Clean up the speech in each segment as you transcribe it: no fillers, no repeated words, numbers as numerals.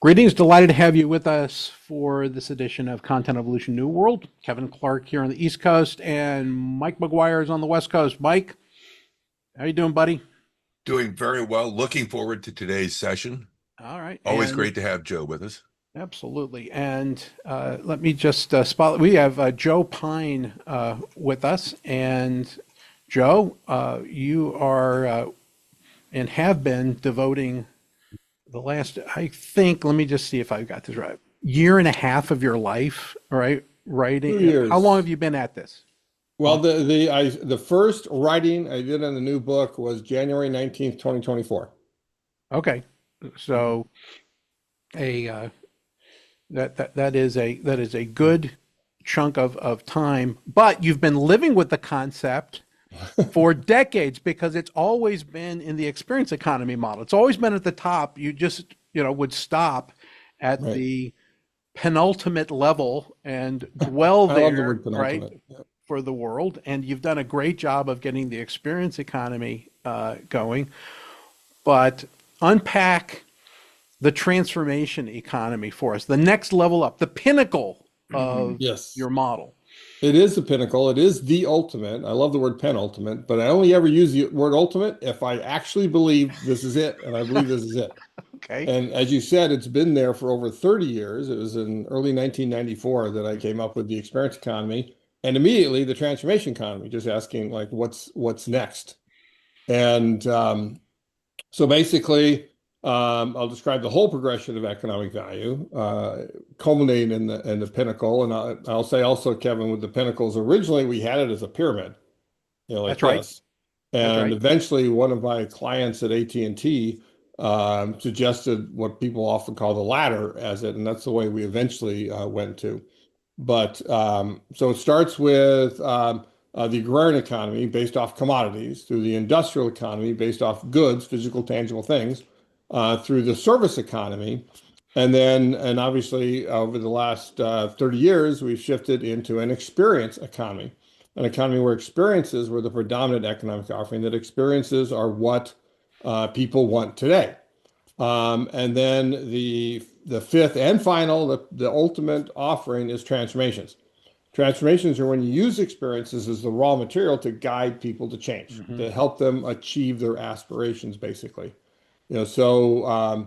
Greetings, delighted to have you with us for this edition of Content Evolution New World. Kevin Clark here on the East Coast and Mike McGuire is on the West Coast. Mike, how you doing, buddy? Doing very well. Looking forward to today's session. All right, Always and great to have Joe with us. absolutely. And let me just spot. We have Joe Pine with us, and Joe, you are and have been devoting the last, I think, let me just see if I've got this right, year and a half of your life, right? Two Writing. How long have years. you been at this? Well, the first writing I did on the new book was January 19th, 2024. Okay, so a that is a good chunk of time, but you've been living with the concept for decades because it's always been in the experience economy model. It's always been at the top. You just, would stop at Right. the penultimate level and dwell I love the there, word right, penultimate. Yeah. for the world. And you've done a great job of getting the experience economy going. But unpack the transformation economy for us, the next level up, the pinnacle of Yes. your model. It is the pinnacle. It is the ultimate. I love the word penultimate, but I only ever use the word ultimate if I actually believe this is it, and I believe this is it. Okay. And as you said, it's been there for over 30 years. It was in early 1994 that I came up with the experience economy and immediately the transformation economy, just asking like what's next. And so basically, I'll describe the whole progression of economic value, culminating in the pinnacle. And I'll say also, Kevin, with the pinnacles, originally we had it as a pyramid, like That's right. this. That's And right. eventually, one of my clients at AT&T suggested what people often call the ladder as it, and that's the way we eventually went to. But so it starts with the agrarian economy based off commodities, through the industrial economy based off goods, physical, tangible things, through the service economy. And obviously, over the last 30 years, we've shifted into an experience economy, an economy where experiences were the predominant economic offering, that experiences are what people want today. And then the fifth and final, the ultimate offering is transformations. Transformations are when you use experiences as the raw material to guide people to change, Hmm. to help them achieve their aspirations, basically. I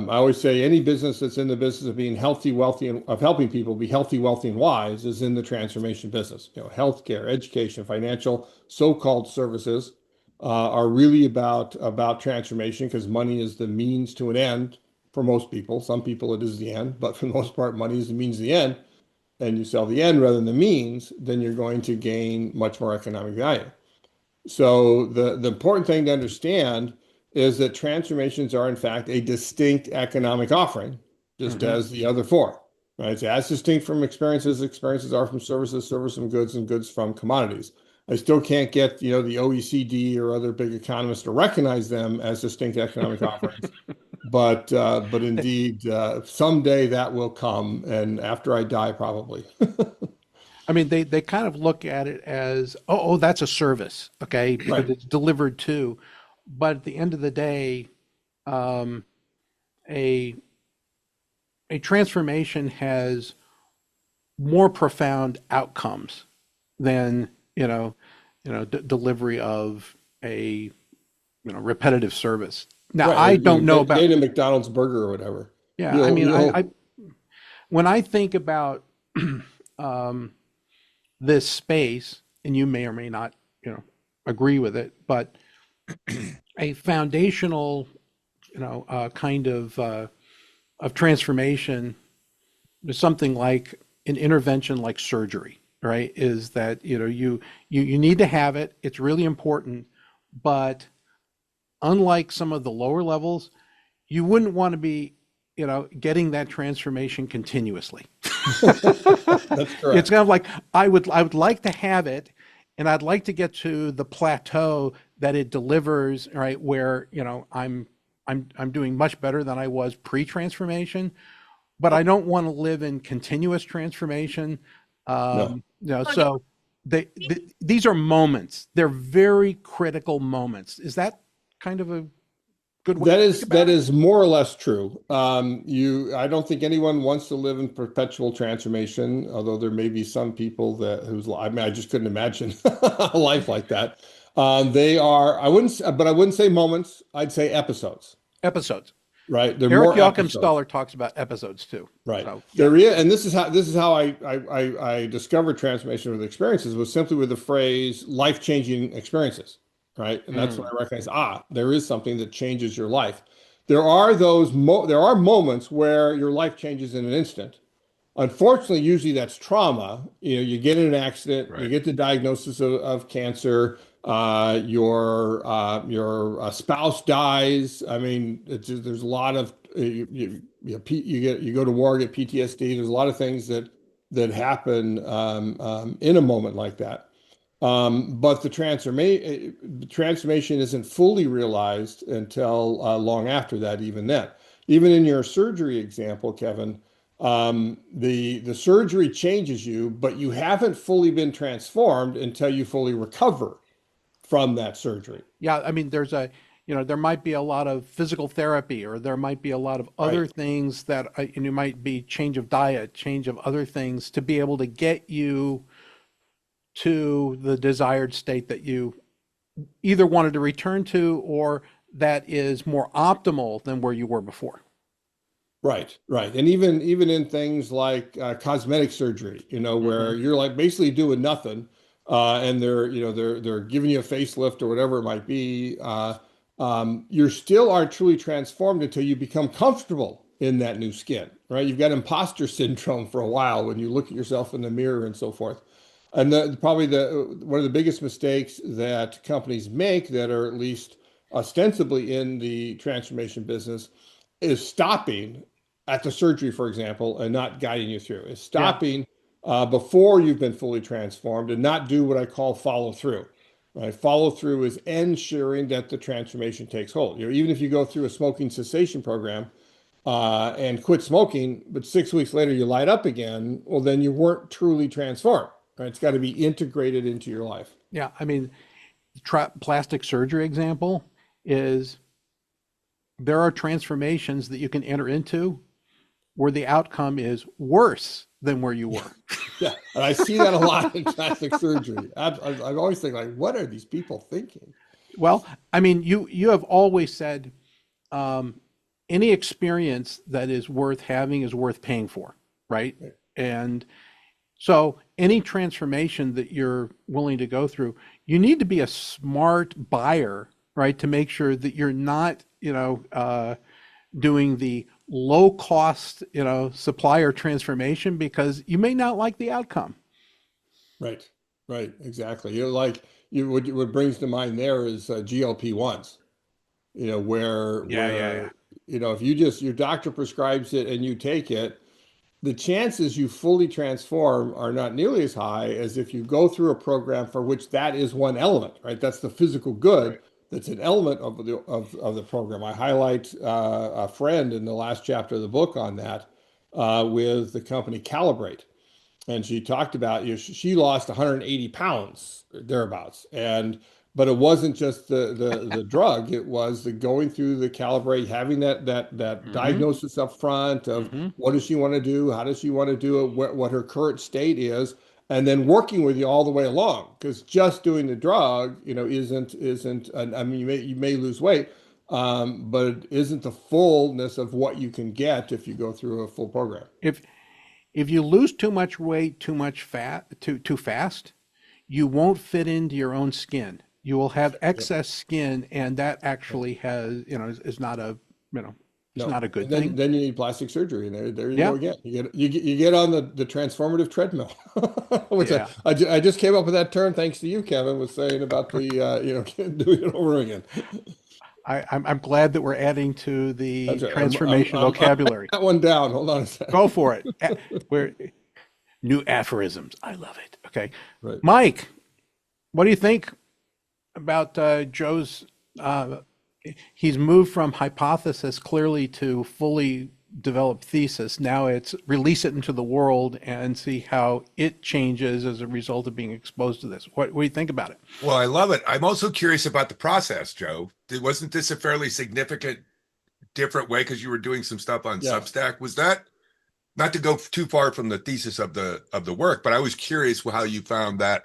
always say any business that's in the business of being healthy, wealthy, and of helping people be healthy, wealthy, and wise is in the transformation business. Healthcare, education, financial, so-called services are really about transformation because money is the means to an end for most people. Some people it is the end, but for the most part, money is the means to the end. And you sell the end rather than the means, then you're going to gain much more economic value. So the important thing to understand is that transformations are in fact a distinct economic offering, just Hmm. as the other four, right? It's as distinct from experiences. Experiences are from services, service from goods, and goods from commodities. I still can't get, the OECD or other big economists to recognize them as distinct economic offerings. But indeed, someday that will come, and after I die, probably. I mean, they kind of look at it as, that's a service, okay, because Right. it's delivered to. But at the end of the day, um, a a transformation has more profound outcomes than delivery of a repetitive service. Now, Right. I Like, don't know about, getting a McDonald's burger or whatever. yeah, I You'll mean, I you'll when I think about um, this space, and you may or may not, agree with it, but a foundational, kind of transformation is something like an intervention like surgery, right? Is that, you need to have it. It's really important, but unlike some of the lower levels, you wouldn't want to be, getting that transformation continuously. That's It's correct. kind of like I would like to have it, and I'd like to get to the plateau that it delivers, right? Where, I'm doing much better than I was pre-transformation, but I don't want to live in continuous transformation. No. So these are moments. They're very critical moments. Is that kind of a good way to think about That it? is more or less true. I don't think anyone wants to live in perpetual transformation, although there may be some people I mean, I just couldn't imagine a life like that. They are, but I wouldn't say moments. I'd say episodes, Episodes. right? They're Eric more episodes. Joachimsthaler talks about episodes too. Right. So yeah, There is, and this is how I discovered transformation with experiences was simply with the phrase life-changing experiences, right? And that's when mm, I recognized, there is something that changes your life. There are moments where your life changes in an instant. Unfortunately, usually that's trauma. You know, you get in an accident, you Right. get the diagnosis of cancer, your spouse dies. I mean, there's a lot of you go to war, get PTSD. There's a lot of things that happen in a moment like that. But the transformation isn't fully realized until long after that, even then. Even in your surgery example, Kevin, the surgery changes you, but you haven't fully been transformed until you fully recover from that surgery. yeah. I mean, there might be a lot of physical therapy, or there might be a lot of Right. other things that, and you might be change of diet, change of other things to be able to get you to the desired state that you either wanted to return to, or that is more optimal than where you were before. Right, right. And even in things like cosmetic surgery, Hmm. where you're like basically doing nothing, and they're giving you a facelift or whatever it might be, you still aren't truly transformed until you become comfortable in that new skin, right? You've got imposter syndrome for a while when you look at yourself in the mirror and so forth. And probably the one of the biggest mistakes that companies make that are at least ostensibly in the transformation business is stopping at the surgery, for example, and not guiding you through. Is Yeah. stopping before you've been fully transformed and not do what I call follow through. Right? Follow through is ensuring that the transformation takes hold. Even if you go through a smoking cessation program and quit smoking, but 6 weeks later you light up again, well, then you weren't truly transformed. Right? It's got to be integrated into your life. Yeah. I mean, plastic surgery example is there are transformations that you can enter into where the outcome is worse than where you were. Yeah, and I see that a lot in plastic surgery. I always think like, what are these people thinking? Well, I mean, you have always said um, any experience that is worth having is worth paying for, right? And so any transformation that you're willing to go through, you need to be a smart buyer, right? To make sure that you're not, doing the low cost, supplier transformation, because you may not like the outcome. Right, right, exactly. What brings to mind there is GLP-1s. Yeah, yeah, yeah. If you just your doctor prescribes it and you take it, the chances you fully transform are not nearly as high as if you go through a program for which that is one element, right? That's the physical good. Right. That's an element of the program. I highlight a friend in the last chapter of the book on that with the company Calibrate, and she talked about she lost 180 pounds thereabouts, but it wasn't just the drug, it was the going through the calibrate, having that Mm-hmm. diagnosis up front of Mm-hmm. what does she want to do, how does she want to do it, what her current state is, and then working with you all the way along, because just doing the drug isn't I mean, you may lose weight, but it isn't the fullness of what you can get if you go through a full program. If if you lose too much weight, too much fat, too fast, you won't fit into your own skin. You will have Yep. excess skin, and that actually has, is not it's No, not a good and then thing. then you need plastic surgery, and there you go Yeah, again. You get on the transformative treadmill, which yeah. I just came up with that term thanks to you, Kevin, was saying about the doing it over again. I'm glad that we're adding to the That's right. transformation I'm writing vocabulary. that one down. Hold on a sec. Go for it. We're new aphorisms. I love it. Okay, Right. Mike, what do you think about Joe's? Uh, he's moved from hypothesis clearly to fully developed thesis. Now it's release it into the world and see how it changes as a result of being exposed to this. What do you think about it? Well, I love it. I'm also curious about the process, Joe. Wasn't this a fairly significant different way because you were doing some stuff on Yeah. Substack? Was that not to go too far from the thesis of the work, but I was curious how you found that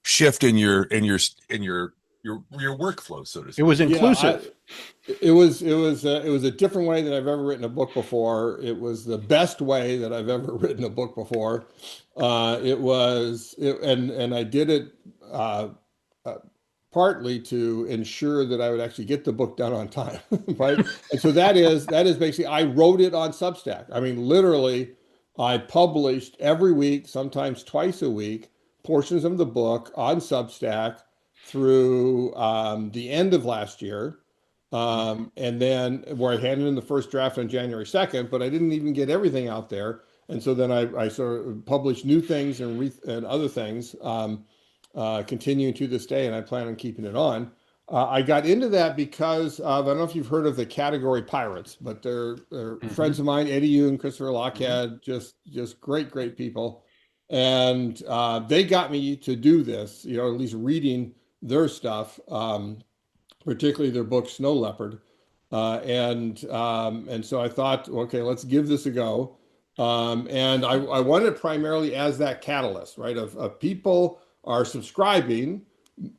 shift in your workflow, so to It speak. was inclusive. It was a different way than I've ever written a book before. It was the best way that I've ever written a book before. And I did it uh, partly to ensure that I would actually get the book done on time, right? And so that is basically I wrote it on Substack. I mean, literally, I published every week, sometimes twice a week, portions of the book on Substack through the end of last year. And then where I handed in the first draft on January 2nd, but I didn't even get everything out there. And so then I sort of published new things and other things, continuing to this day, and I plan on keeping it on. I got into that because of, I don't know if you've heard of the category pirates, but they're friends of mine, Eddie Yoon, Christopher Lockhead, just great people. And they got me to do this, at least reading their stuff, particularly their book Snow Leopard. And so I thought, okay, let's give this a go. And I wanted it primarily as that catalyst, right? Of people are subscribing,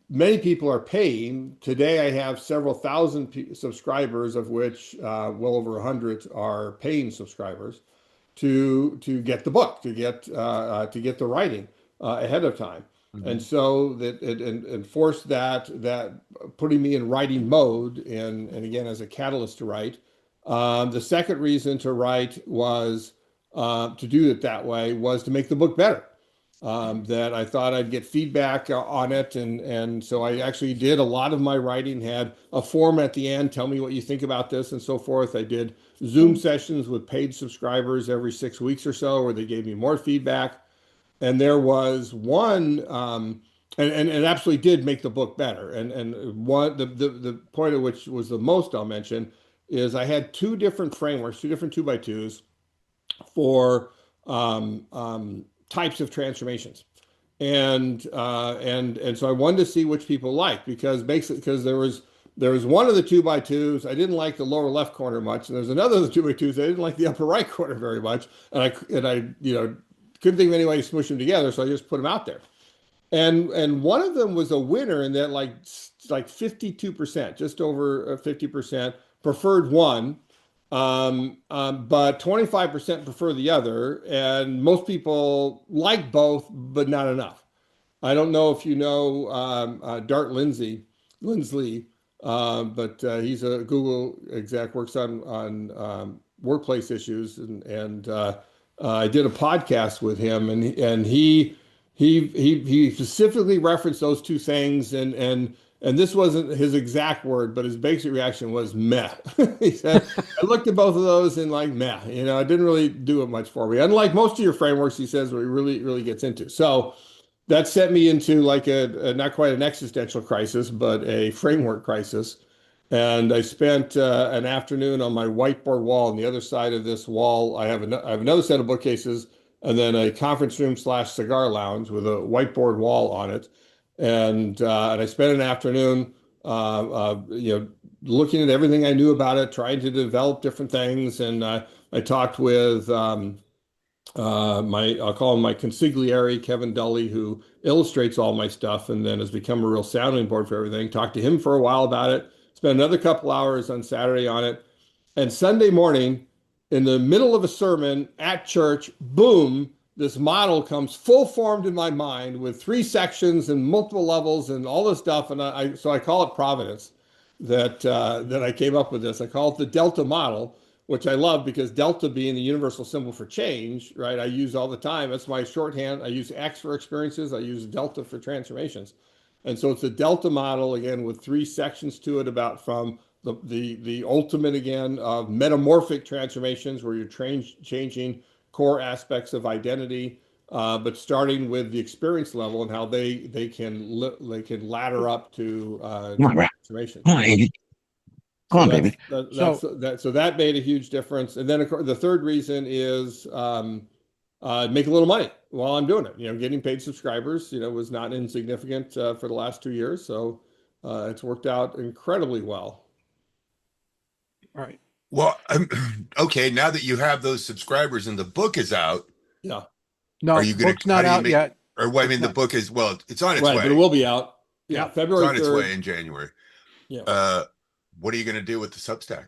many people are paying. Today, I have several thousand subscribers, of which well over 100 are paying subscribers to get the book, to get the writing ahead of time. And so that it enforced that putting me in writing mode and again as a catalyst to write. The second reason to write was to do it that way was to make the book better. That I thought I'd get feedback on it, and so I actually did a lot of my writing, had a form at the end, tell me what you think about this and so forth. I did Zoom sessions with paid subscribers every 6 weeks or so, where they gave me more feedback. And there was one, and it absolutely did make the book better. And one the point of which was the most I'll mention is I had two different frameworks, two different 2x2s for types of transformations. And so I wanted to see which people liked, because there was one of the 2x2s I didn't like the lower left corner much, and there's another of the 2x2s I didn't like the upper right corner very much, and I couldn't think of any way to smush them together, so I just put them out there. And one of them was a winner in that like 52%, just over 50% preferred one, but 25% prefer the other, and most people like both, but not enough. I don't know if you know Dart Lindsley, but he's a Google exec, works on workplace issues, and I did a podcast with him, and he specifically referenced those two things, and this wasn't his exact word, but his basic reaction was meh. He said, I looked at both of those and like meh, it didn't really do it much for me. Unlike most of your frameworks, he says, where he really gets into. So that sent me into like a not quite an existential crisis, but a framework crisis. And I spent an afternoon on my whiteboard wall. On the other side of this wall, I have another set of bookcases, and then a conference room / cigar lounge with a whiteboard wall on it. And I spent an afternoon, looking at everything I knew about it, trying to develop different things. And I talked with I'll call him my consigliere, Kevin Dully, who illustrates all my stuff and then has become a real sounding board for everything. Talked to him for a while about it. Spent another couple hours on Saturday on it. And Sunday morning, in the middle of a sermon at church, boom, this model comes full formed in my mind with 3 sections and multiple levels and all this stuff. And so I call it Providence that I came up with this. I call it the Delta model, which I love because Delta being the universal symbol for change, right? I use all the time. That's my shorthand. I use X for experiences. I use Delta for transformations. And so it's a Delta model, again, with 3 sections to it, about from the ultimate, again, of metamorphic transformations, where you're changing core aspects of identity, but starting with the experience level and how they can ladder up to transformations. Come So on, baby. So, that made a huge difference. And then of course, the third reason is make a little money while I'm doing it. Getting paid subscribers, was not insignificant for the last 2 years. So it's worked out incredibly well. all right. Well, okay. Now that you have those subscribers and the book is out, Yeah, are No, you gonna? book's How not do you out make? yet. Or well, I It's mean, the not. book is it's on its right. But it way. will be out. Yeah, Yeah. It's February on its way 3rd. in January. Yeah. Uh, what are you gonna do with the Substack?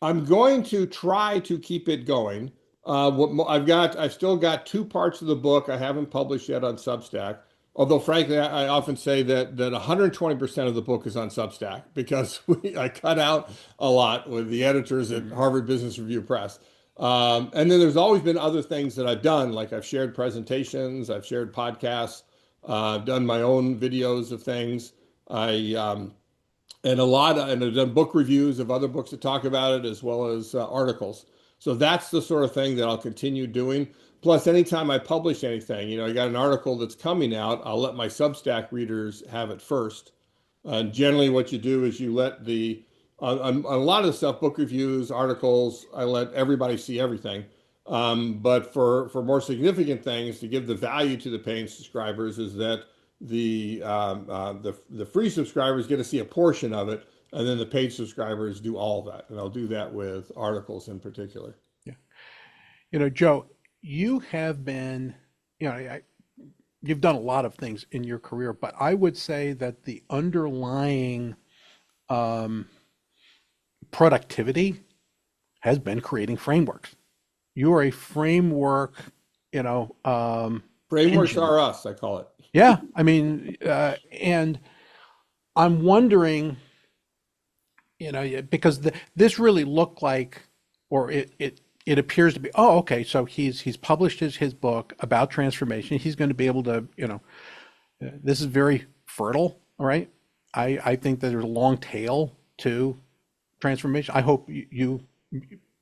I'm going to try to keep it going. I've still got two parts of the book I haven't published yet on Substack. Although, frankly, I often say that 120% of the book is on Substack because I cut out a lot with the editors at Harvard Business Review Press. And then there's always been other things that I've done, like I've shared presentations, I've shared podcasts, I've done my own videos of things. I and I've done book reviews of other books that talk about it, as well as articles. So that's the sort of thing that I'll continue doing. Plus, anytime I publish anything, I got an article that's coming out, I'll let my Substack readers have it first. And generally, what you do is you let on a lot of the stuff, book reviews, articles, I let everybody see everything. But for more significant things, to give the value to the paying subscribers, is that the free subscribers get to see a portion of it, and then the paid subscribers do all of that. And I'll do that with articles in particular. Yeah. Joe, you have been, you've done a lot of things in your career, but I would say that the underlying um, productivity has been creating frameworks. You are a framework, Frameworks engine. are us, I call it. Yeah. I mean, and I'm wondering, because this really looked like, or it appears to be, oh, okay, so he's published his book about transformation. He's going to be able to, this is very fertile, all right? I think that there's a long tail to transformation. I hope you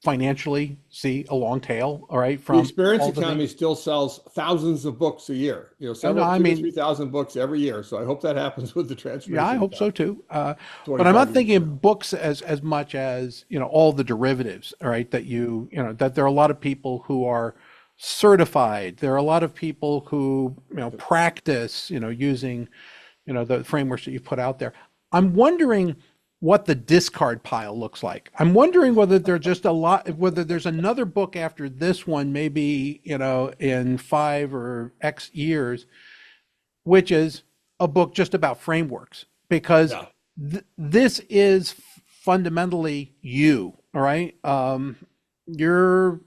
financially see a long tail, all right, The from experience all the economy things. still sells thousands of books a year, Oh, no, several, I two to mean, 3,000 books every year. So I hope that happens with the yeah, I transformation hope so economy too. But I'm 25 not years from thinking now. books as much as, all the derivatives, all right, that that there are a lot of people who are certified. There are a lot of people who, practice, using, the frameworks that you put out there. I'm wondering what the discard pile looks like. I'm wondering whether there's just whether there's another book after this one, maybe, in 5 or X years, which is a book just about frameworks, because Yeah. this is fundamentally you. All right. You're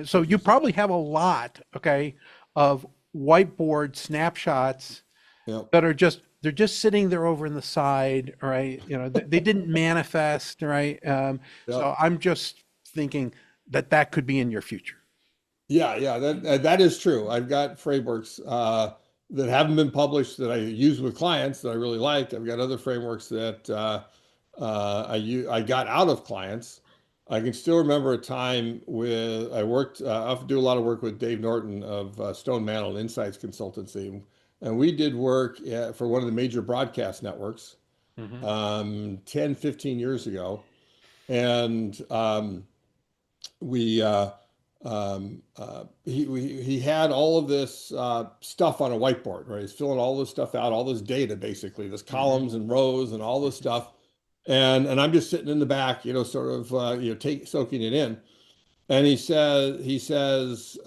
so you probably have a lot, okay, of whiteboard snapshots Yep. that are they're just sitting there over in the side. All right. They didn't manifest. All right. So Yep. I'm just thinking that could be in your future. Yeah, that is true. I've got frameworks that haven't been published that I use with clients that I really like. I've got other frameworks that I got out of clients. I can still remember a time with I worked. I often do a lot of work with Dave Norton of Stone Mantle Insights Consultancy, and we did work for one of the major broadcast networks Hmm. 10, 15 years ago, and we he had all of this stuff on a whiteboard, right? He's filling all this stuff out, all this data, basically, this Hmm. columns and rows and all this Hmm. stuff. And I'm just sitting in the back, sort of soaking it in. And um, he says,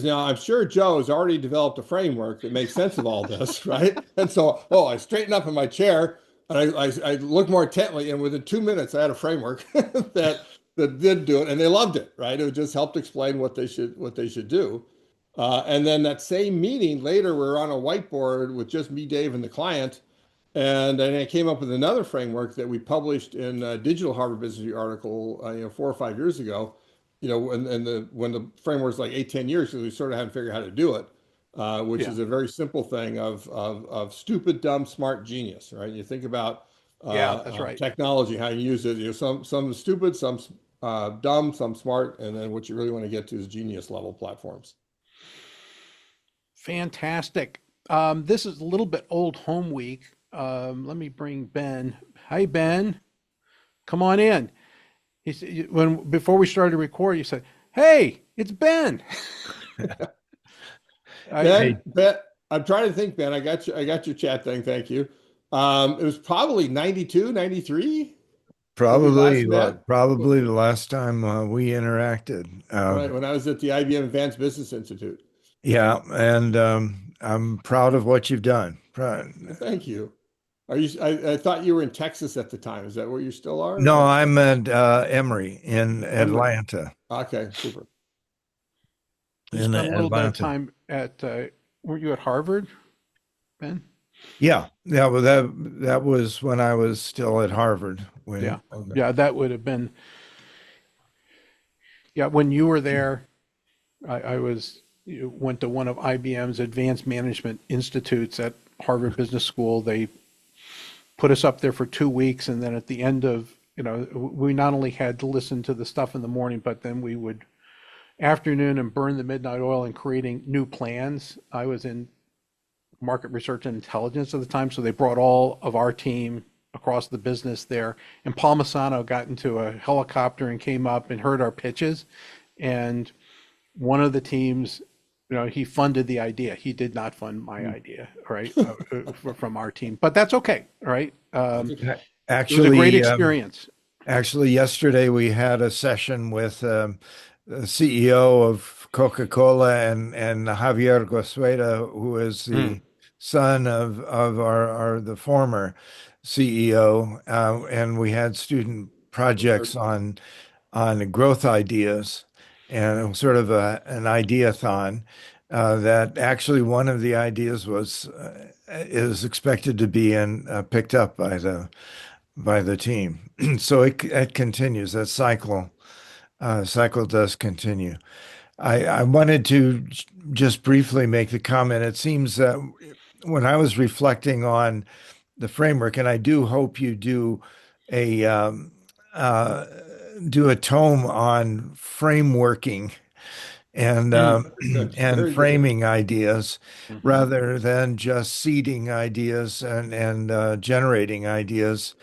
now I'm sure Joe has already developed a framework that makes sense of all this, right? And so, I straighten up in my chair and I look more intently, and within 2 minutes, I had a framework that did do it, and they loved it, right? It just helped explain what they should do. And then that same meeting later, we're on a whiteboard with just me, Dave, and the client, and then I came up with another framework that we published in a digital Harvard Business Review article, 4 or 5 years ago. When the framework's like 8, 10 years, because we sort of hadn't figured out how to do it, which Yeah. is a very simple thing of stupid, dumb, smart, genius, right? You think about Yeah, that's right. technology, how you use it. Some stupid, some dumb, some smart, and then what you really want to get to is genius level platforms. Fantastic. This is a little bit old home week. let me bring Ben. Hi, Ben. Come on in. He said when before we started to record, you said, "Hey, it's Ben." I Ben, Ben, I'm trying to think, Ben. I got your chat thing. Thank you. It was probably 92, 93 when we last met. Probably the last time we interacted. Right, when I was at the IBM Advanced Business Institute. Yeah, and I'm proud of what you've done. Proud. Well, thank you. I thought you were in Texas at the time. Is that where you still are? No, I'm at Emory in Emory. Atlanta. Okay, super. You In spent a little bit of Atlanta. time at, weren't you at Harvard, Ben? Yeah, yeah. Well, that was when I was still at Harvard. Yeah. Okay. Yeah, that would have been, yeah, when you were there, I was, you went to one of IBM's advanced management institutes at Harvard Business School. They put us up there for 2 weeks. And then at the end of, we not only had to listen to the stuff in the morning, but then we would afternoon and burn the midnight oil in creating new plans. I was in market research and intelligence at the time, so they brought all of our team across the business there. And Paul Masano got into a helicopter and came up and heard our pitches. And one of the teams, he funded the idea. He did not fund my idea, right, from our team. But that's okay, right? It was a great Actually, experience. actually, yesterday we had a session with the CEO of Coca-Cola and Javier Gosueda, who is Mm. the son of the former CEO, and we had student projects on growth ideas and it was sort of an ideathon. That actually one of the ideas was is expected to be picked up by the team. So it continues. That cycle does continue. I wanted to just briefly make the comment. It seems that when I was reflecting on the framework, and I do hope you a uh, do a tome on frameworking and Good. and Very good. framing ideas Mhm. rather than just seeding ideas and generating ideas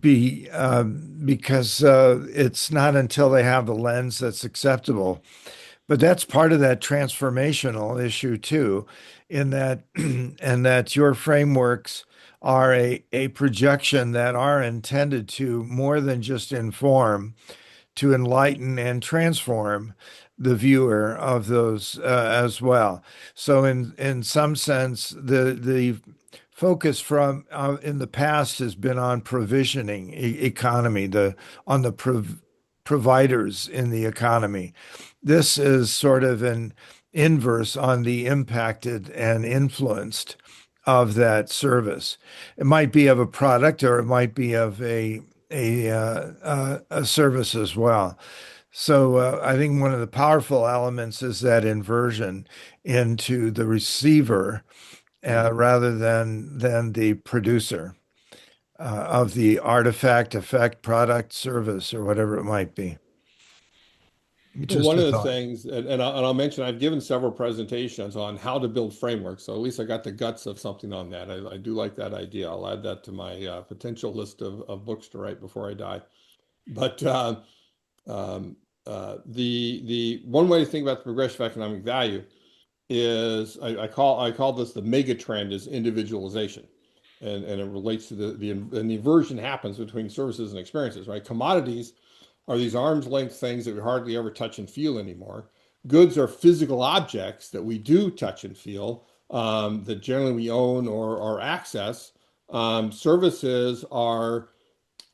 because it's not until they have the lens that's acceptable, but that's part of that transformational issue too, in that and that your frameworks are a projection that are intended to more than just inform, to enlighten and transform the viewer of those as well. So in some sense, the focus from in the past has been on provisioning economy, the on the providers in the economy. This is sort of an inverse on the impacted and influenced of that service. It might be of a product or it might be of a service as well. So I think one of the powerful elements is that inversion into the receiver rather than the producer of the artifact, effect, product, service, or whatever it might be. Well, Just one a of the thought. things, and I'll mention, I've given several presentations on how to build frameworks. So at least I got the guts of something on that. I do like that idea. I'll add that to my potential list of books to write before I die. But um, the one way to think about the progression of economic value is I call this the mega trend is individualization. And it relates to and the inversion happens between services and experiences, right? Commodities are these arm's length things that we hardly ever touch and feel anymore. Goods are physical objects that we do touch and feel, that generally we own or access. Services are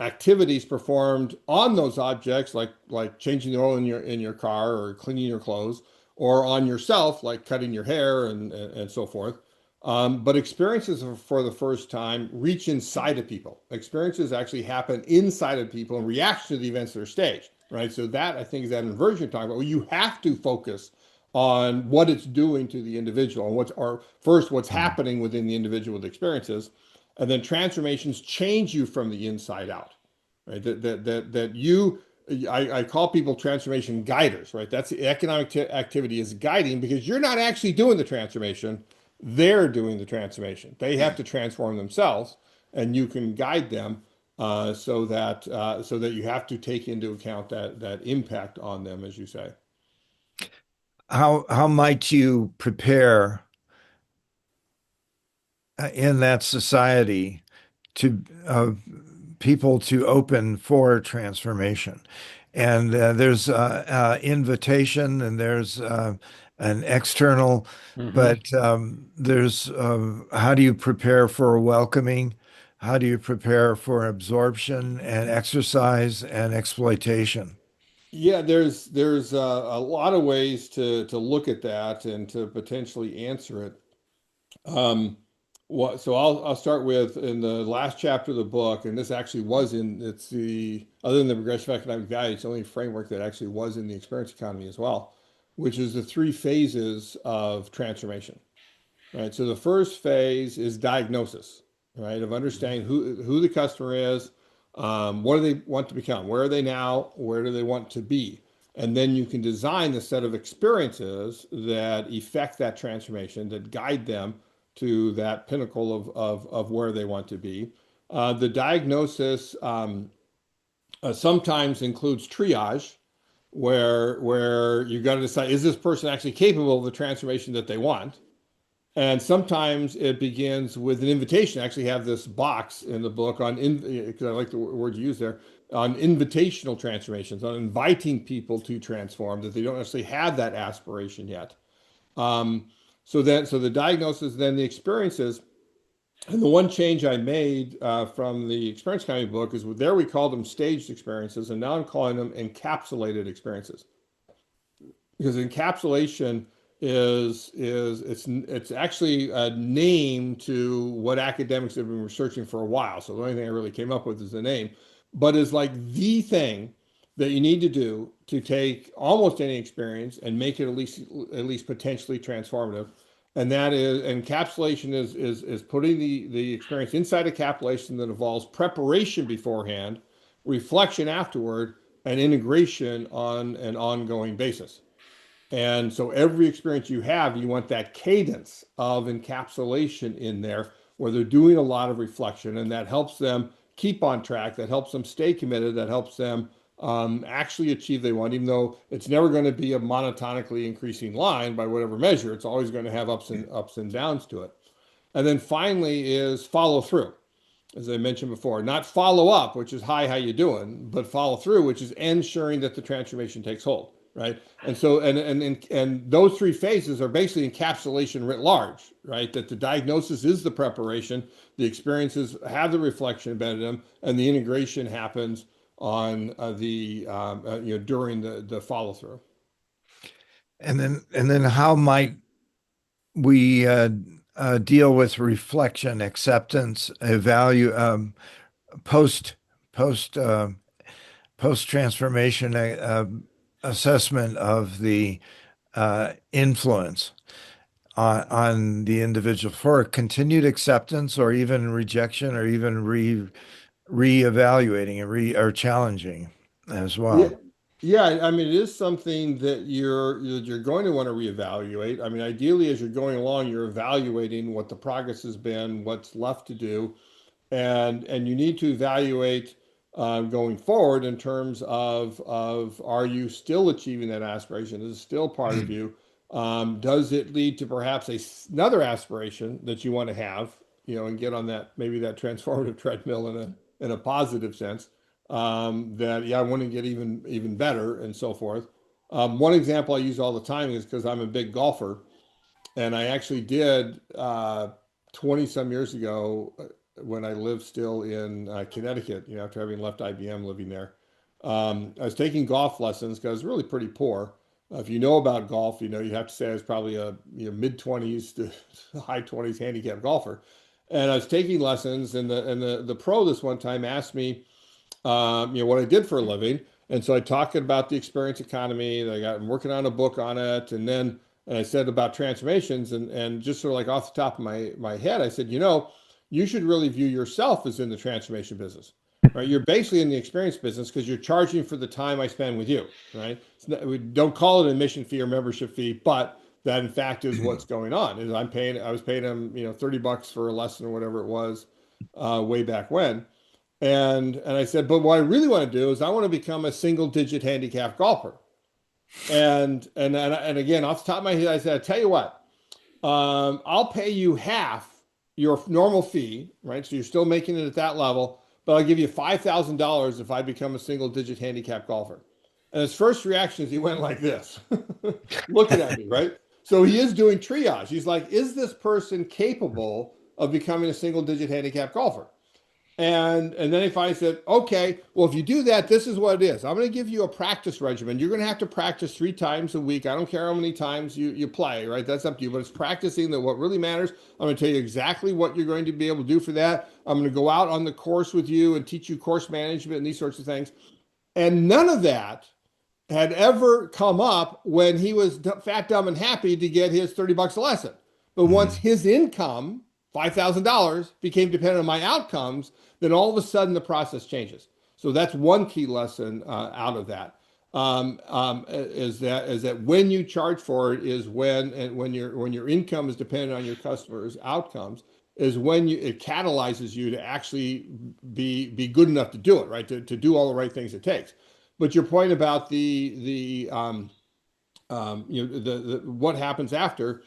activities performed on those objects, like changing the oil in your car or cleaning your clothes, or on yourself, like cutting your hair and so forth. But experiences for the first time reach inside of people. Experiences actually happen inside of people in reaction to the events that are staged, right? So that I think is that inversion you're talking about. Well, you have to focus on what it's doing to the individual and what's happening within the individual with experiences, and then transformations change you from the inside out, right? I call people transformation guiders, right? That's the economic activity is guiding because you're not actually doing the transformation, they're doing the transformation. They have to transform themselves, and you can guide them so that you have to take into account that impact on them, as you say. How might you prepare in that society to people to open for transformation? And there's invitation, and there's an external, Hmm. but there's how do you prepare for welcoming? How do you prepare for absorption and exercise and exploitation? Yeah, there's a lot of ways to look at that and to potentially answer it. So I'll start with in the last chapter of the book, and this actually was in it's the other than the progressive economic value, it's the only framework that actually was in the experience economy as well, which is the three phases of transformation. Right. So the first phase is diagnosis, right, of understanding who the customer is, what do they want to become, where are they now, where do they want to be, and then you can design a set of experiences that effect that transformation, that guide them to that pinnacle of where they want to be. The diagnosis sometimes includes triage, where you got to decide, is this person actually capable of the transformation that they want? And sometimes it begins with an invitation. I actually have this box in the book on, because I like the word you use there, on invitational transformations, on inviting people to transform that they don't necessarily have that aspiration yet. Um, so the diagnosis, then the experiences, and the one change I made from the experience economy book is there we called them staged experiences, and now I'm calling them encapsulated experiences, because encapsulation is it's actually a name to what academics have been researching for a while. So the only thing I really came up with is the name, but is like the thing that you need to do to take almost any experience and make it at least potentially transformative. And that is encapsulation is putting the experience inside a capsulation that involves preparation beforehand, reflection afterward, and integration on an ongoing basis. And so every experience you have, you want that cadence of encapsulation in there where they're doing a lot of reflection, and that helps them keep on track, that helps them stay committed, that helps them actually achieve they want, even though it's never going to be a monotonically increasing line by whatever measure. It's always going to have ups and downs to it. And then finally is follow through, as I mentioned before, not follow up, which is hi, how you doing, but follow through, which is ensuring that the transformation takes hold, right? And so, and those three phases are basically encapsulation writ large, right? That the diagnosis is the preparation, the experiences have the reflection embedded in them, and the integration happens on during the follow through. And then how might we deal with reflection, acceptance, post post post transformation assessment of the influence on the individual for continued acceptance or even rejection or even reevaluating and or challenging as Yeah, well. yeah. I mean, it is something that you're going to want to reevaluate. I mean, ideally, as you're going along, you're evaluating what the progress has been, what's left to do, and you need to evaluate going forward in terms of are you still achieving that aspiration? Is it still part of you? Does it lead to perhaps another aspiration that you want to have, and get on that maybe that transformative treadmill in a positive sense? That yeah, I want to get even better and so forth. One example I use all the time is because I'm a big golfer, and I actually did 20 some years ago when I lived still in Connecticut, after having left IBM living there. I was taking golf lessons because I was really pretty poor. If you know about golf, you have to say I was probably a mid 20s to high 20s handicap golfer. And I was taking lessons, and the pro this one time asked me, what I did for a living. And so I talked about the experience economy. I'm working on a book on it. And I said about transformations, and just sort of like off the top of my head, I said, you should really view yourself as in the transformation business, right? You're basically in the experience business because you're charging for the time I spend with you, right? We don't call it an admission fee or membership fee, but that in fact is what's going on. Is I was paying him, $30 for a lesson or whatever it was, way back when. And I said, but what I really want to do is I want to become a single digit handicap golfer. And again, off the top of my head, I said, I tell you what, I'll pay you half your normal fee, right? So you're still making it at that level, but I'll give you $5,000 if I become a single digit handicap golfer. And his first reaction is he went like this, looking at me, right? So he is doing triage. He's like, is this person capable of becoming a single digit handicap golfer? And then if I said, okay, well, if you do that, this is what it is. I'm going to give you a practice regimen. You're going to have to practice 3 times a week. I don't care how many times you play, right? That's up to you, but it's practicing that what really matters. I'm going to tell you exactly what you're going to be able to do for that. I'm going to go out on the course with you and teach you course management and these sorts of things. And none of that had ever come up when he was fat, dumb, and happy to get his $30 a lesson. But once his income, $5,000, became dependent on my outcomes, then all of a sudden the process changes. So that's one key lesson out of that. Is that when you charge for it is when your income is dependent on your customers' outcomes, is when it catalyzes you to actually be good enough to do it, right? To do all the right things it takes. But your point about what happens after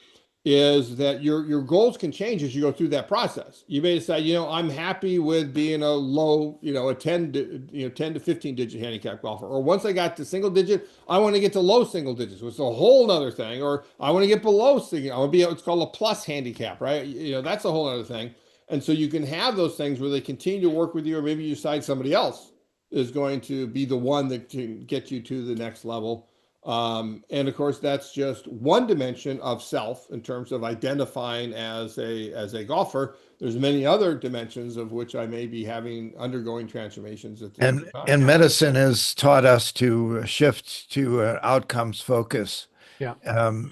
is that your goals can change as you go through that process. You may decide, I'm happy with being a low, a 10 to 15 digit handicap golfer. Or once I got to single digit, I want to get to low single digits, which is a whole other thing. Or I want to get below single. I want to be, it's called a plus handicap, right? That's a whole other thing. And so you can have those things where they continue to work with you, or maybe you decide somebody else is going to be the one that can get you to the next level. And of course, that's just one dimension of self in terms of identifying as a golfer. There's many other dimensions of which I may be undergoing transformations at the same time. And medicine has taught us to shift to outcomes focus. Yeah.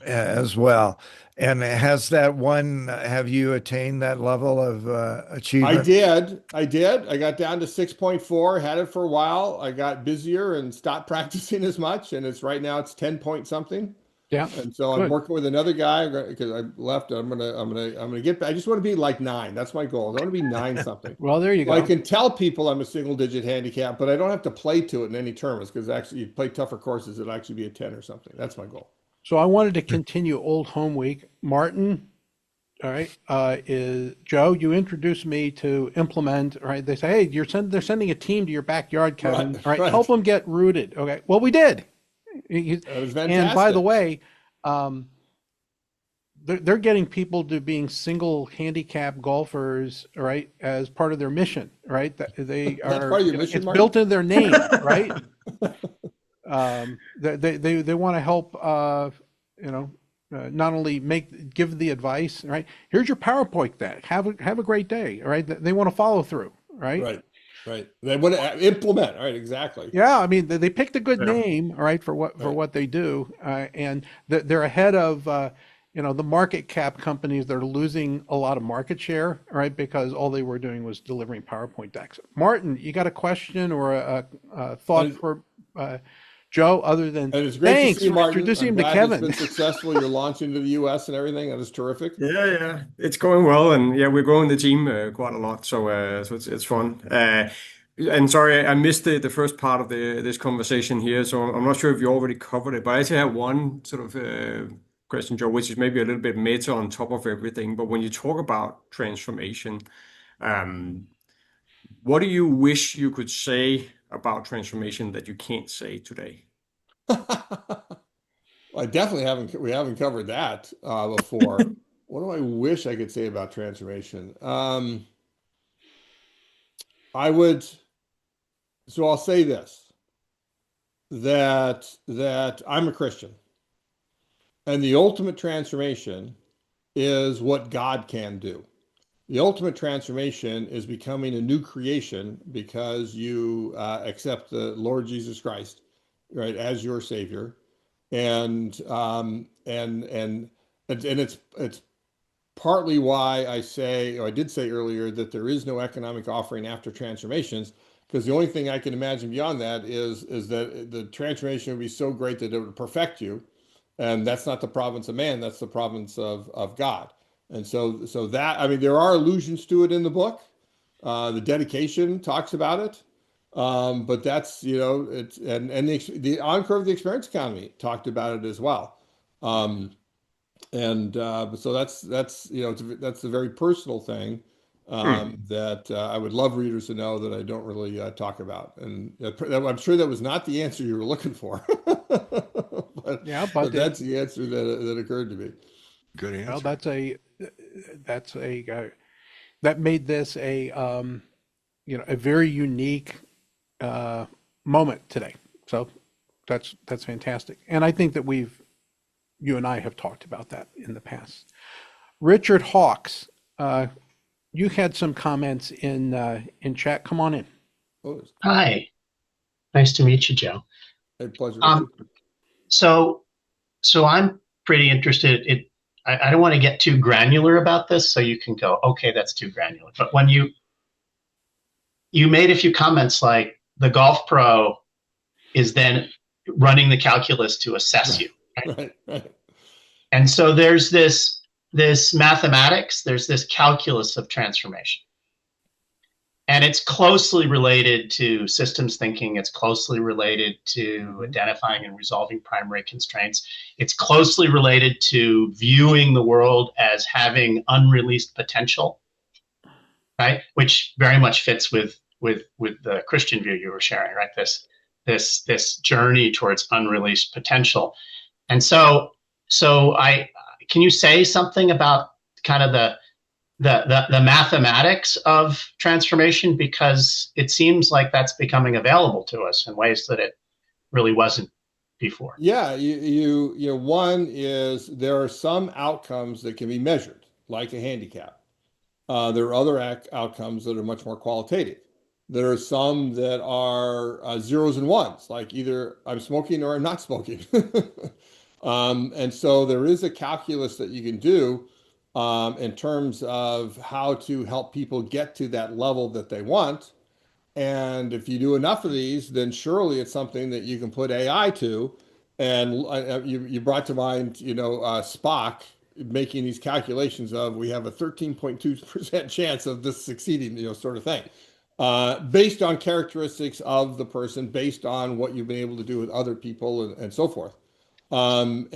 As well. And have you attained that level of achievement? I did. I got down to 6.4, had it for a while. I got busier and stopped practicing as much. And right now it's 10 point something. Yeah. And so I'm working with another guy because I left. I'm gonna get back. I just want to be like 9. That's my goal. I want to be 9 something. Well, there you go. I can tell people I'm a single digit handicap, but I don't have to play to it in any terms, because actually you play tougher courses, it'll actually be a 10 or something. That's my goal. So I wanted to continue Old Home Week. Martin, all right, is Joe, you introduced me to Implement, right? They say, hey, they're sending a team to your backyard, Kevin. Right, All right, right. help them get rooted. Okay, well, we did. That was fantastic. And by the way, they're getting people to being single handicap golfers, right, as part of their mission, right? They That's are. part of your mission, It's Martin? built into their name, right? They want to help, not only give the advice, right? Here's your PowerPoint deck. Have a great day, right? They want to follow through, right? Right. They want to implement, right? Exactly. Yeah, I mean, they picked a good name, right, for what they do, and they're ahead of, the market cap companies that are losing a lot of market share, right, because all they were doing was delivering PowerPoint decks. Martin, you got a question or a thought for Joe, other than And it's great thanks to see you, for Martin. introducing I'm him to glad Kevin? It's been successful. You're launching to the US and everything. That is terrific. Yeah, it's going well, and yeah, we're growing the team quite a lot, so it's fun. And sorry, I missed the first part of this conversation here, so I'm not sure if you already covered it, but I actually have one sort of question, Joe, which is maybe a little bit meta on top of everything. But when you talk about transformation, what do you wish you could say about transformation that you can't say today? I definitely we haven't covered that before. What do I wish I could say about transformation? I'll say this, that I'm a Christian, and the ultimate transformation is what God can do. The ultimate transformation is becoming a new creation because you accept the Lord Jesus Christ, right, as your Savior. And it's partly why I did say earlier that there is no economic offering after transformations, because the only thing I can imagine beyond that is that the transformation would be so great that it would perfect you, And that's not the province of man, that's the province of God. And so that, I mean, there are allusions to it in the book. The dedication talks about it. But that's, it's, and the Encore of the Experience Economy talked about it as well. So that's, that's a very personal thing that I would love readers to know that I don't really talk about. And I'm sure that was not the answer you were looking for, Yeah, but that's the answer that occurred to me. Good answer. well, that made this a very unique moment today. So that's fantastic. And I think that you and I have talked about that in the past. Richard Hawks, you had some comments in chat. Come on in. Oh, Hi, nice to meet you, Joe. a pleasure. So I'm pretty interested. I don't want to get too granular about this, so you can go, okay, that's too granular. But when you made a few comments like the golf pro is then running the calculus to assess you, right? Right. And so there's this mathematics, there's this calculus of transformation. And it's closely related to systems thinking. It's closely related to identifying and resolving primary constraints. It's closely related to viewing the world as having unreleased potential, right? Which very much fits with the Christian view you were sharing, right? This journey towards unreleased potential. And so can you say something about kind of the mathematics of transformation, because it seems like that's becoming available to us in ways that it really wasn't before. Yeah, one is there are some outcomes that can be measured, like a handicap. There are other outcomes that are much more qualitative. There are some that are zeros and ones, like either I'm smoking or I'm not smoking. And so there is a calculus that you can do in terms of how to help people get to that level that they want. And if you do enough of these, then surely it's something that you can put AI to. And you brought to mind, Spock making these calculations of we have a 13.2% chance of this succeeding, sort of thing, based on characteristics of the person, based on what you've been able to do with other people and so forth. And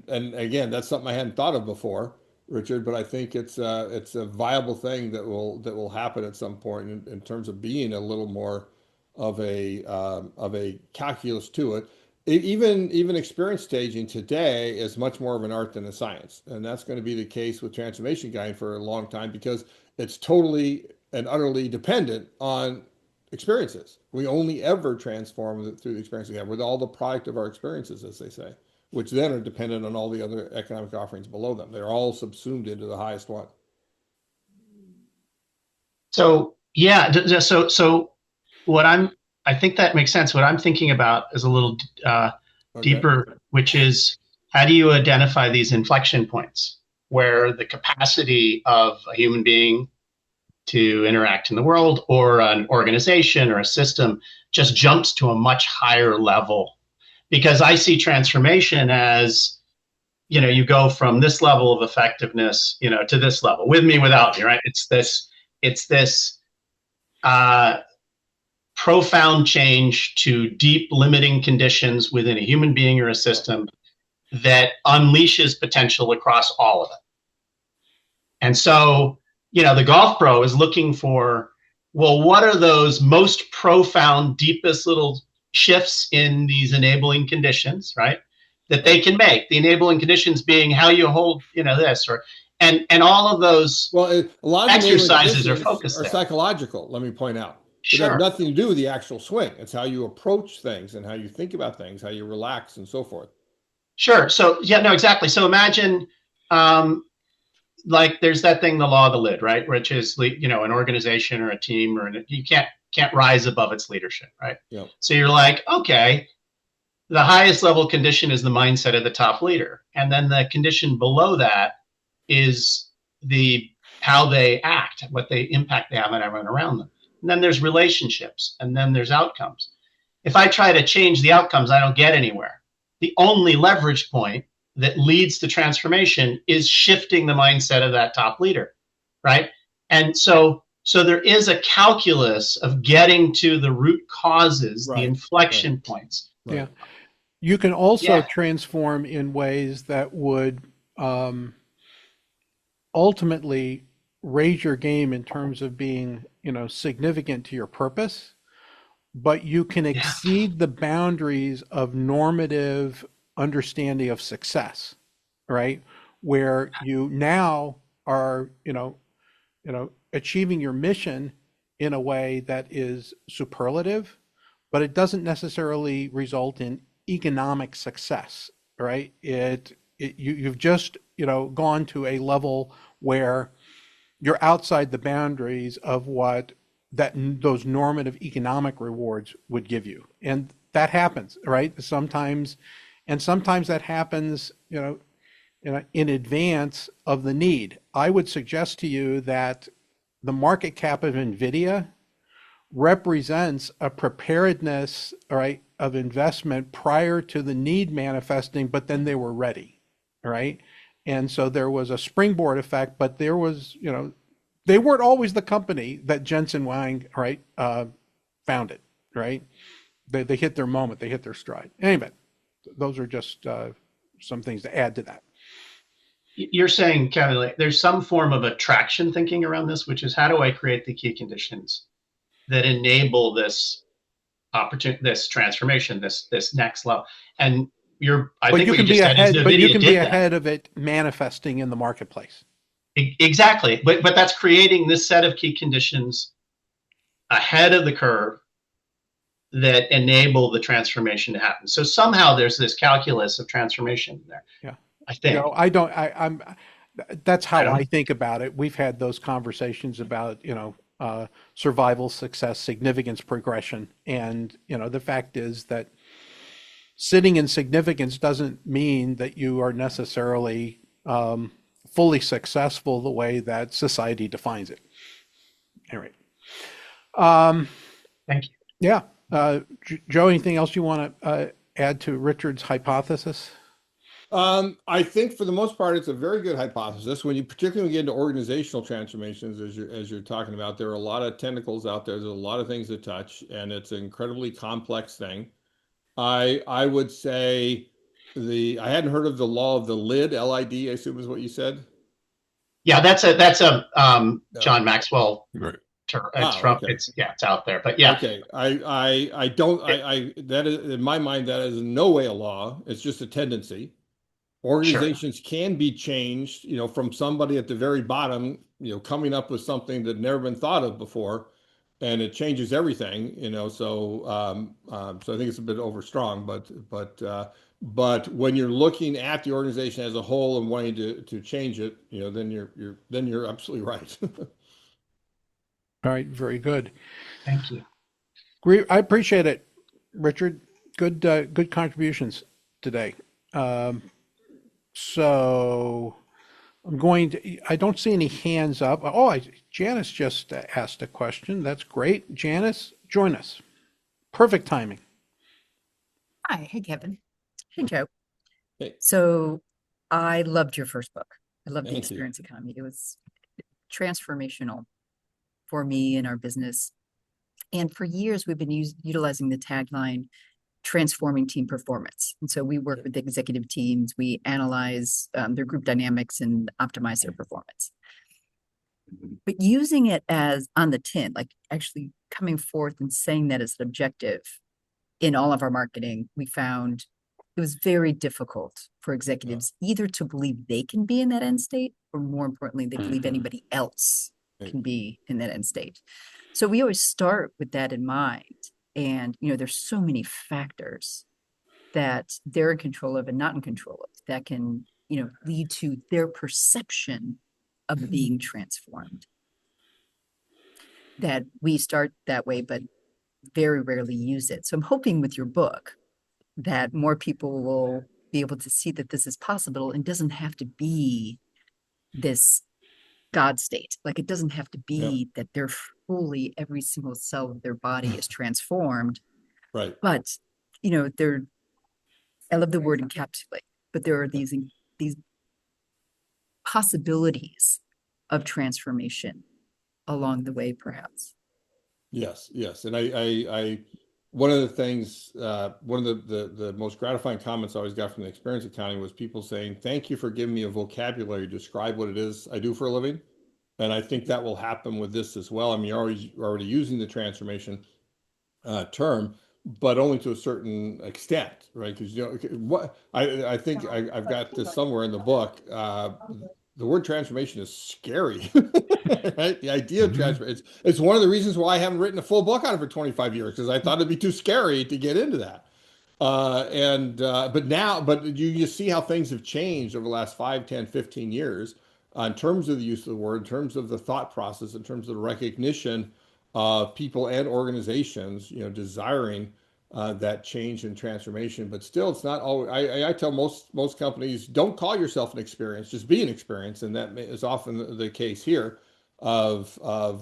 again, that's something I hadn't thought of before, Richard, but I think it's a viable thing that will happen at some point in terms of being a little more of a calculus to it. Even experience staging today is much more of an art than a science, and that's going to be the case with transformation guiding for a long time because it's totally and utterly dependent on experiences. We only ever transform through the experience we have. We're all the product of our experiences, as they say, which then are dependent on all the other economic offerings below them. They're all subsumed into the highest one. So yeah, so I think that makes sense. What I'm thinking about is a little deeper, which is how do you identify these inflection points where the capacity of a human being to interact in the world or an organization or a system just jumps to a much higher level? Because I see transformation as, you go from this level of effectiveness, to this level, with me, without me, right? It's this profound change to deep limiting conditions within a human being or a system that unleashes potential across all of it. And so, the golf pro is looking for, well, what are those most profound, deepest little shifts in these enabling conditions, right, that they can make? The enabling conditions being how you hold, this, and all of those a lot of exercises are focused are there. Psychological, let me point out. Sure. It has nothing to do with the actual swing. It's how you approach things and how you think about things, how you relax and so forth. Sure. So yeah, no, exactly. So imagine, like there's that thing, the law of the lid, right? Which is, an organization or a team you can't rise above its leadership, right? Yeah. So you're like, okay, the highest level condition is the mindset of the top leader. And then the condition below that is how they act, what the impact they have on everyone around them. And then there's relationships, and then there's outcomes. If I try to change the outcomes, I don't get anywhere. the only leverage point that leads to transformation is shifting the mindset of that top leader, right? And so there is a calculus of getting to the root causes, the Right, inflection points. Yeah. right. You can also Yeah. transform in ways that would ultimately raise your game in terms of being, significant to your purpose, but you can Yeah. exceed the boundaries of normative understanding of success, right? Where you now are, achieving your mission in a way that is superlative, but it doesn't necessarily result in economic success, right? You've just, gone to a level where you're outside the boundaries of what those normative economic rewards would give you. And that happens, right? Sometimes that happens, in advance of the need. I would suggest to you that the market cap of Nvidia represents a preparedness, all right, of investment prior to the need manifesting, but then they were ready, all right? And so there was a springboard effect, but there was, they weren't always the company that Jensen Huang, right, founded, right? They hit their moment, they hit their stride. Anyway, those are just some things to add to that. You're saying, Kevin, like, there's some form of attraction thinking around this, which is how do I create the key conditions that enable this opportunity, this transformation, this next level? And I think what you just said is but you NVIDIA can be did that. ahead of it manifesting in the marketplace. Exactly. But that's creating this set of key conditions ahead of the curve that enable the transformation to happen. So somehow there's this calculus of transformation there. Yeah. I think. That's how I think about it. We've had those conversations about, survival, success, significance, progression. And, the fact is that sitting in significance doesn't mean that you are necessarily fully successful the way that society defines it. All right. Thank you. Yeah. Joe, anything else you want to add to Richard's hypothesis? I think for the most part, it's a very good hypothesis. When you particularly get into organizational transformations, as you're talking about, there are a lot of tentacles out there. There's a lot of things to touch, and it's an incredibly complex thing. I would say I hadn't heard of the law of the lid, LID, I assume is what you said. Yeah, that's a John Maxwell Right. term. Okay. It's out there, but yeah. Okay. I don't that is in my mind, that is in no way a law. It's just a tendency. Organizations can be changed, from somebody at the very bottom, coming up with something that never been thought of before, and it changes everything, so I think it's a bit overstrong, but when you're looking at the organization as a whole and wanting to change it, then you're absolutely right. All right. Very good. Thank you. I appreciate it, Richard. Good contributions today. So I don't see any hands up. Oh, Janice just asked a question. That's great. Janice, join us. Perfect timing. Hi. Hey, Kevin. Hey, Joe. Hey. So I loved your first book. I loved The Thank you. Experience Economy. It was transformational for me and our business. And for years, we've been utilizing the tagline, transforming team performance. And so we work with executive teams. We analyze their group dynamics and optimize their performance. But using it as on the tin, like actually coming forth and saying that as an objective in all of our marketing, we found it was very difficult for executives either to believe they can be in that end state, or more importantly, they believe anybody else can be in that end state. So we always start with that in mind. And, there's so many factors that they're in control of and not in control of that can, lead to their perception of being transformed. That we start that way, but very rarely use it. So I'm hoping with your book that more people will be able to see that this is possible and doesn't have to be this God state. Like it doesn't have to be that they're fully, every single cell of their body is transformed. Right. But, they're I love the word encapsulate, but there are these possibilities of transformation along the way, perhaps. Yes, yes. And one of the things, one of the most gratifying comments I always got from the experience accounting was people saying, "Thank you for giving me a vocabulary to describe what it is I do for a living." And I think that will happen with this as well. I mean, you're already using the transformation term, but only to a certain extent, right? Because what I think I've got this somewhere in the book. The word transformation is scary, right? The idea of transformation. It's one of the reasons why I haven't written a full book on it for 25 years because I thought it'd be too scary to get into that. But you see how things have changed over the last 5, 10, 15 years in terms of the use of the word, in terms of the thought process, in terms of the recognition of people and organizations, desiring that change and transformation. But still, it's not always. I tell most companies, don't call yourself an experience, just be an experience, and that is often the case here. Of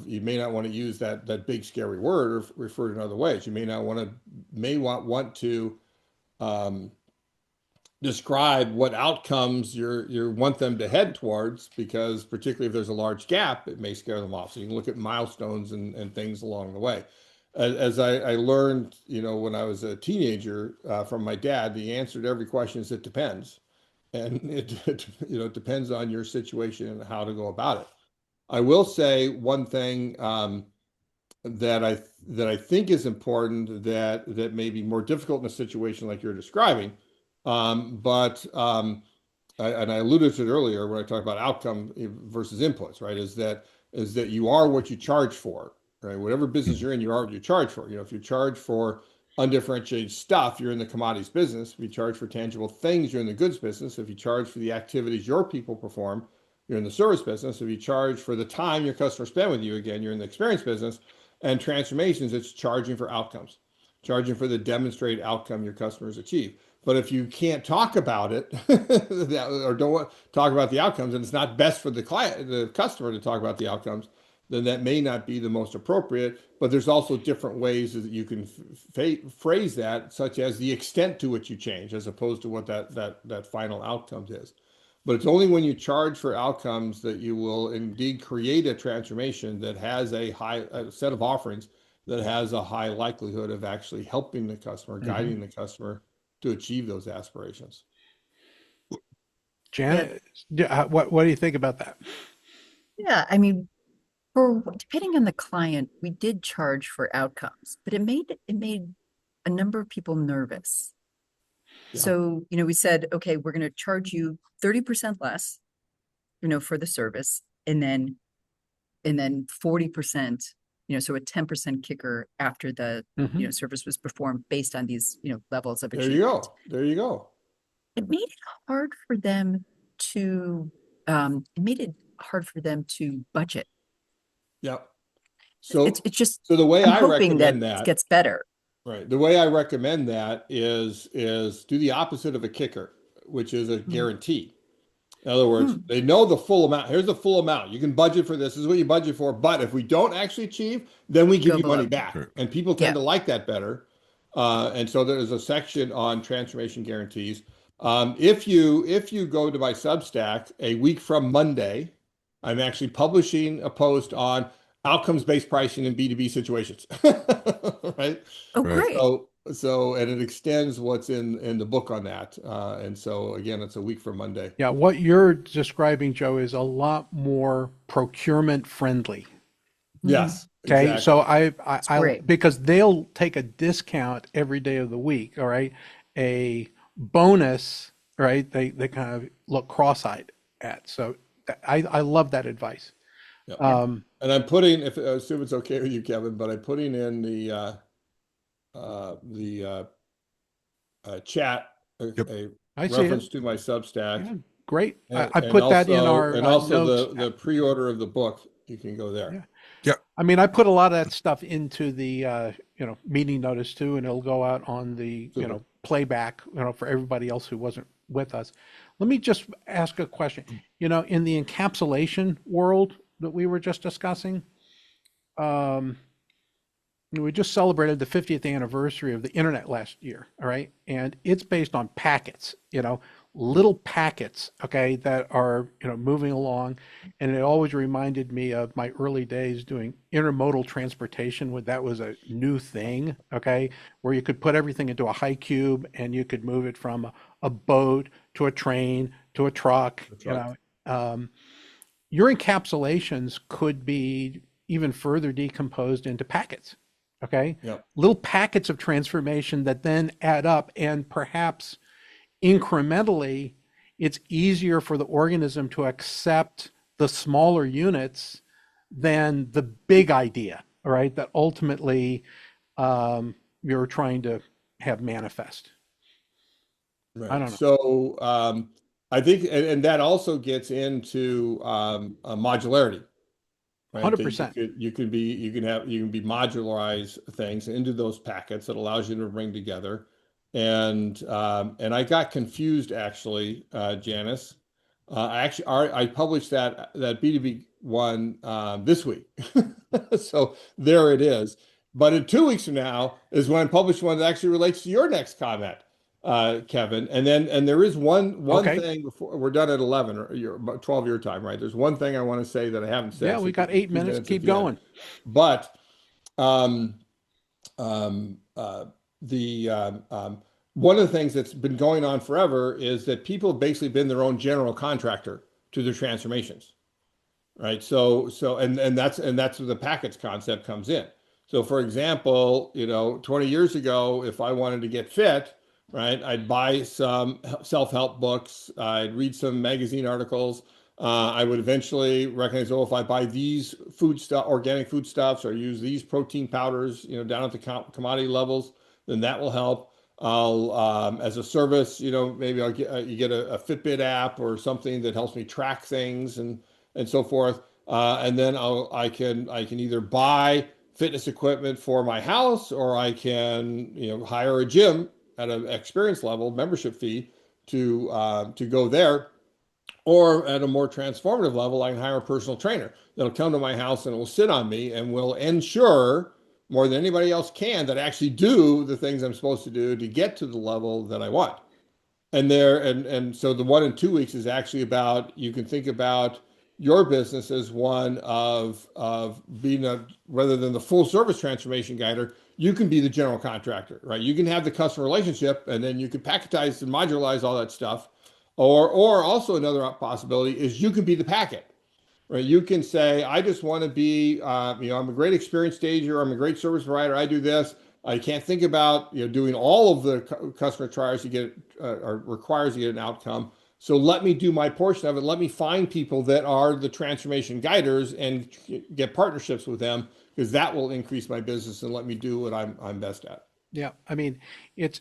you may not want to use that big scary word or refer to it in other ways. You may want to describe what outcomes you want them to head towards, because particularly if there's a large gap, it may scare them off. So you can look at milestones and things along the way. As I learned, when I was a teenager from my dad, the answer to every question is it depends. And it depends on your situation and how to go about it. I will say one thing that I think is important that may be more difficult in a situation like you're describing. And I alluded to it earlier when I talked about outcome versus inputs, right? Is that you are what you charge for, right? Whatever business you're in, you are what you charge for. If you charge for undifferentiated stuff, you're in the commodities business. If you charge for tangible things, you're in the goods business. If you charge for the activities your people perform, you're in the service business. If you charge for the time your customers spend with you, again, you're in the experience business. And transformations, it's charging for outcomes, charging for the demonstrated outcome your customers achieve. But if you can't talk about it or don't talk about the outcomes, and it's not best for the client, the customer to talk about the outcomes, then that may not be the most appropriate. But there's also different ways that you can phrase that, such as the extent to which you change, as opposed to what that final outcomes is. But it's only when you charge for outcomes that you will indeed create a transformation that has a set of offerings that has a high likelihood of actually helping the customer, guiding the customer to achieve those aspirations. Janet, what do you think about that? Yeah, I mean, depending on the client, we did charge for outcomes, but it made a number of people nervous. Yeah. So, we said, okay, we're going to charge you 30% less, for the service, and then 40%, so a 10% kicker after the, service was performed based on these, levels of There achievement. you go. There you go. It made it hard for them to budget. Yep. So It's just, the way I'm I hoping that recommend it that, gets better. right? The way I recommend that is do the opposite of a kicker, which is a guarantee. In other words, they know the full amount. Here's the full amount. You can budget for this. This is what you budget for. But if we don't actually achieve, then we give you money back. Sure. And people tend to like that better. And so there's a section on transformation guarantees. If you go to my Substack a week from Monday, I'm actually publishing a post on outcomes-based pricing in B2B situations. Right? Oh, Right. great. And it extends what's in the book on that. And so again, it's a week from Monday. Yeah, what you're describing, Joe, is a lot more procurement friendly. Yes. Okay, Exactly. so I great. because they'll take a discount every day of the week, all right? A bonus, right? They kind of look cross-eyed at. So I love that advice. Yep. And I'm putting, if I assume it's okay with you, Kevin, but I'm putting in the chat a I see reference it. to my Substack. Yeah, great. And, I put that in our and also notes. the pre-order of the book. You can go there. Yeah. Yep. I mean, I put a lot of that stuff into the meeting notice too, and it'll go out on the Super. playback for everybody else who wasn't with us. Let me just ask a question. In the encapsulation world that we were just discussing, We just celebrated the 50th anniversary of the internet last year, all right? And it's based on packets, little packets, okay, that are, moving along. And it always reminded me of my early days doing intermodal transportation when that was a new thing, okay, where you could put everything into a high cube and you could move it from a boat to a train to a truck, That's right. Your encapsulations could be even further decomposed into packets. Okay. Yeah. Little packets of transformation that then add up, and perhaps incrementally, it's easier for the organism to accept the smaller units than the big idea, all right, that ultimately you're trying to have manifest. I Right. don't know. So I think, and that also gets into modularity, right? That 100%. you can be modularize things into those packets that allows you to bring together. And I got confused actually, Janice. I published that B2B one this week, so there it is. But in 2 weeks from now is when I publish one that actually relates to your next comment, Kevin. And there is one Okay. thing before we're done at 11 or 12 your time, right? There's one thing I want to say that I haven't Yeah, said. So we give got me eight two minutes. minutes at Keep the end. going. But um, um, uh, the one of the things that's been going on forever is that people have basically been their own general contractor to their transformations, right? And that's where the packets concept comes in. So for example, 20 years ago, if I wanted to get fit, right, I'd buy some self-help books, I'd read some magazine articles. I would eventually recognize, oh, if I buy these food stuff, organic foodstuffs, or use these protein powders, down at the commodity levels, then that will help. I'll, as a service, maybe I'll get you get a Fitbit app or something that helps me track things and so forth. And then I can either buy fitness equipment for my house, or I can hire a gym at an experience level membership fee to go there. Or at a more transformative level, I can hire a personal trainer that'll come to my house and will sit on me and will ensure more than anybody else can that I actually do the things I'm supposed to do to get to the level that I want. And so the one in 2 weeks is actually about, you can think about your business as one of being rather than the full service transformation guider, you can be the general contractor, right? You can have the customer relationship, and then you can packetize and modularize all that stuff. Or also another possibility is you can be the packet, right? You can say, I just want to be, I'm a great experience stager, I'm a great service provider, I do this. I can't think about, doing all of the customer trials to get, or requires to get an outcome. So let me do my portion of it. Let me find people that are the transformation guiders and get partnerships with them, because that will increase my business and let me do what I'm best at. Yeah. I mean, it's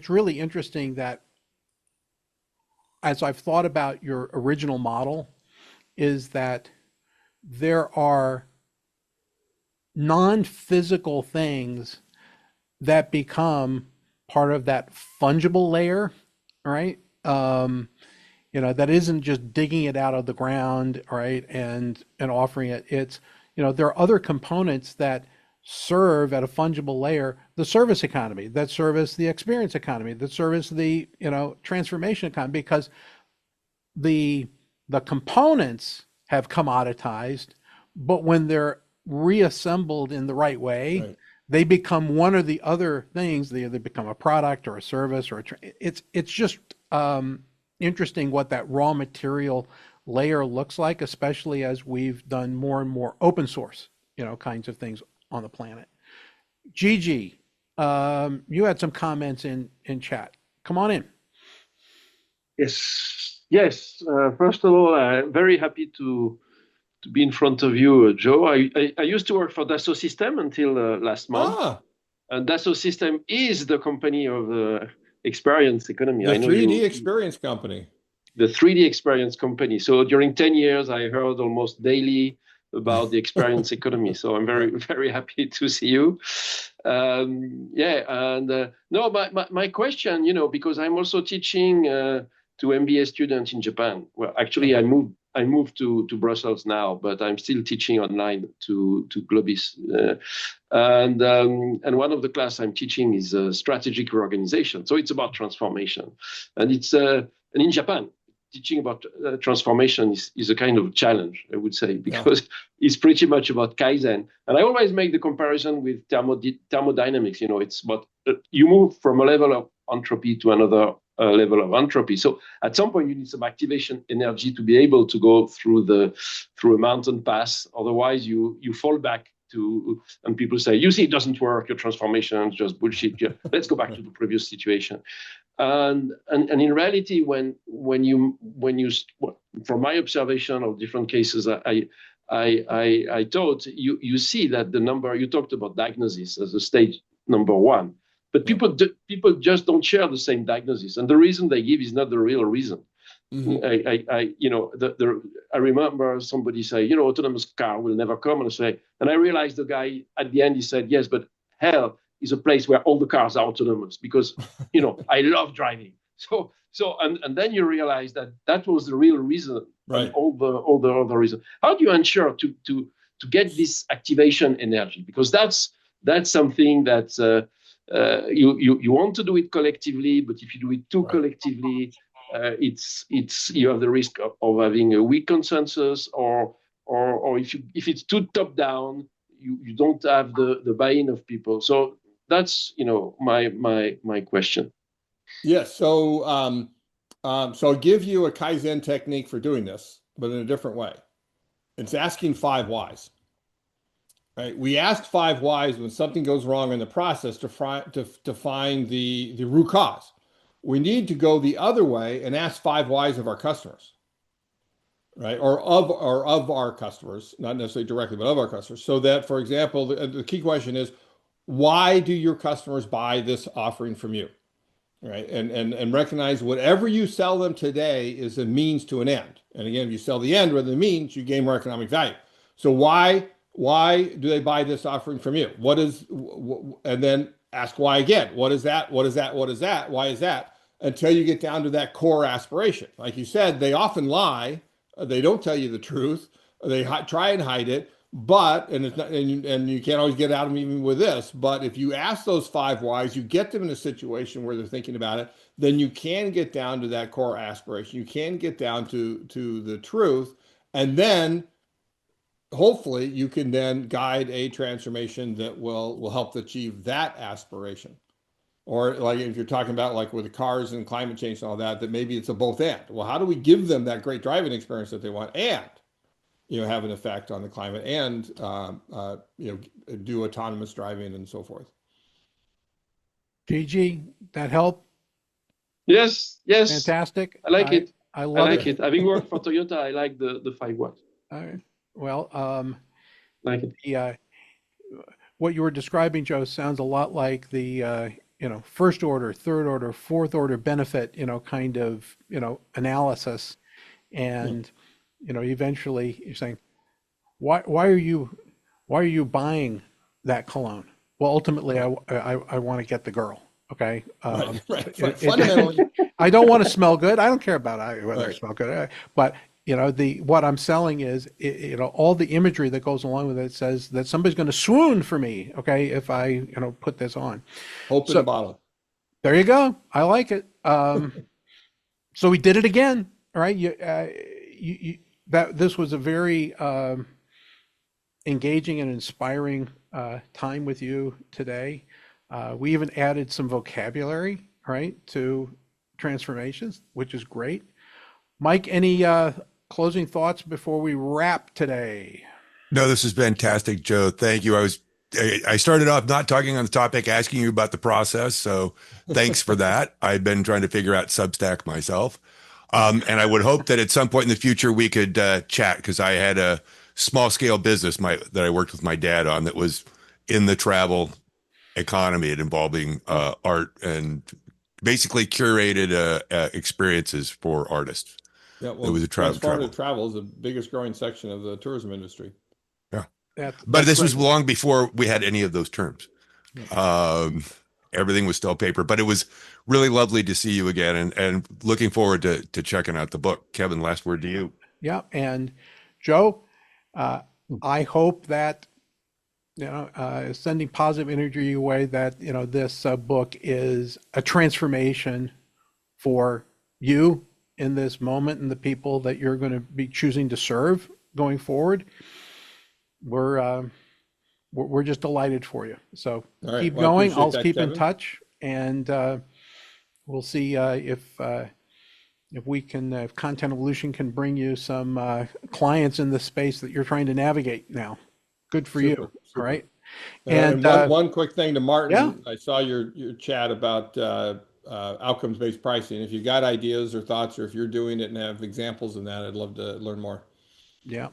really interesting that as I've thought about your original model, is that there are non-physical things that become part of that fungible layer, right? That isn't just digging it out of the ground, right, and offering it. It's, there are other components that serve at a fungible layer, the service economy, that service the experience economy, that service the, transformation economy, because the the components have commoditized, but when they're reassembled in the right way, Right. they become one or the other things. They either become a product or a service or it's just interesting what that raw material layer looks like, especially as we've done more and more open source, kinds of things on the planet. Gigi, you had some comments in chat. Come on in. Yes, yes. First of all, very happy to be in front of you, Joe. I used to work for Dassault System until last month, Ah, and Dassault System is the company of the experience economy. the I know 3D you, experience company. the 3D experience company. So during 10 years, I heard almost daily about the experience economy. So I'm Yeah. very, very happy to see you. Yeah, and no, my question, because I'm also teaching to MBA students in Japan. Well, actually, I Okay. moved I moved to Brussels now, but I'm still teaching online to Globis. And one of the class I'm teaching is strategic reorganization. So it's about transformation, and and in Japan, teaching about transformation is a kind of challenge, I would say, because it's pretty much about Kaizen. And I always make the comparison with thermodynamics. It's about you move from a level of entropy to another level of entropy. So at some point you need some activation energy to be able to go through a mountain pass. Otherwise you fall back to, and people say, you see, it doesn't work. Your transformation is just bullshit. Yeah, let's go back to the previous situation. And in reality, when you from my observation of different cases, I taught you see that the number you talked about diagnosis as a stage number one, but people just don't share the same diagnosis, and the reason they give is not the real reason. I remember somebody say, autonomous car will never come, and I realized the guy at the end he said, yes, but hell is a place where all the cars are autonomous because I love driving. So and then you realize that was the real reason, right? And all the other reasons. How do you ensure to get this activation energy? Because that's something that you want to do it collectively, but if you do it too collectively, it's you have the risk of having a weak consensus, or if it's too top down, you don't have the buy-in of people. So that's my question. Yes. So I'll give you a Kaizen technique for doing this, but in a different way. It's asking 5 whys. Right? We ask 5 whys when something goes wrong in the process to find the root cause. We need to go the other way and ask 5 whys of our customers, right? Or of our customers, not necessarily directly, but of our customers. So that, for example, the key question is, why do your customers buy this offering from you? Right. And recognize whatever you sell them today is a means to an end. And again, if you sell the end rather than the means, you gain more economic value. So why do they buy this offering from you? And then ask why again. What is that? What is that? What is that? Why is that? Until you get down to that core aspiration. Like you said, they often lie. They don't tell you the truth. They try and hide it. But, and it's not, and you can't always get out of them even with this, but if you ask those 5 whys, you get them in a situation where they're thinking about it, then you can get down to that core aspiration. You can get down to the truth. And then hopefully you can then guide a transformation that will help achieve that aspiration. Or like if you're talking about like with the cars and climate change and all that, that maybe it's a both and. Well, how do we give them that great driving experience that they want and have an effect on the climate and do autonomous driving and so forth? GG, that help? Yes. Fantastic. I like it. I like it. Having worked for Toyota, I like the 5 whys. All right. Well, like it. What you were describing, Joe, sounds a lot like the first order, third order, fourth order benefit, kind of analysis, and eventually you're saying, why are you buying that cologne? Well, ultimately, I want to get the girl. Okay. Right. Fundamentally, I don't want to smell good. I don't care about whether I smell good, but what I'm selling is all the imagery that goes along with it says that somebody's going to swoon for me. Okay, if I put this on. Hope in a bottle. There you go. I like it. So we did it again. All right. This was a very engaging and inspiring time with you today. We even added some vocabulary, right, to transformations, which is great. Mike, any closing thoughts before we wrap today? No, this has been fantastic, Joe. Thank you. I started off not talking on the topic, asking you about the process. So thanks for that. I've been trying to figure out Substack myself. And I would hope that at some point in the future we could chat, because I had a small scale business that I worked with my dad on that was in the travel economy and involving art and basically curated experiences for artists. Yeah, well, it was a transformative travel is the biggest growing section of the tourism industry. Yeah, but this was long before we had any of those terms. Everything was still paper, but it was really lovely to see you again, and looking forward to checking out the book. Kevin, last word to you. Yeah. And Joe, I hope that, sending positive energy your way, that, this book is a transformation for you in this moment and the people that you're going to be choosing to serve going forward. We're just delighted for you. So All right. keep Well, I going. appreciate I'll that, keep in Kevin. touch, and we'll see if we can, if Content Evolution can bring you some clients in the space that you're trying to navigate now. Good for you. Super, All super. right. And one quick thing to yeah, Martin, I saw your chat about outcomes-based pricing. If you got ideas or thoughts, or if you're doing it and have examples in that, I'd love to learn more. yeah,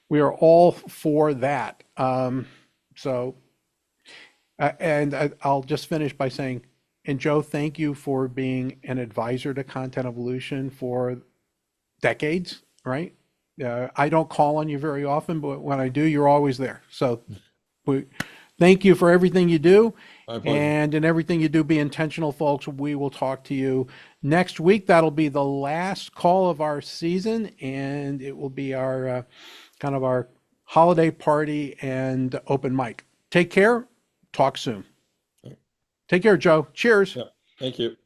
we are all for that. So, I'll just finish by saying, and Joe, thank you for being an advisor to Content Evolution for decades, right? I don't call on you very often, but when I do, you're always there. So thank you for everything you do. My pleasure. And in everything you do, be intentional, folks. We will talk to you next week. That'll be the last call of our season, and it will be our kind of our holiday party and open mic. Take care. Talk soon. Take care, Joe. Cheers. Yeah. Thank you.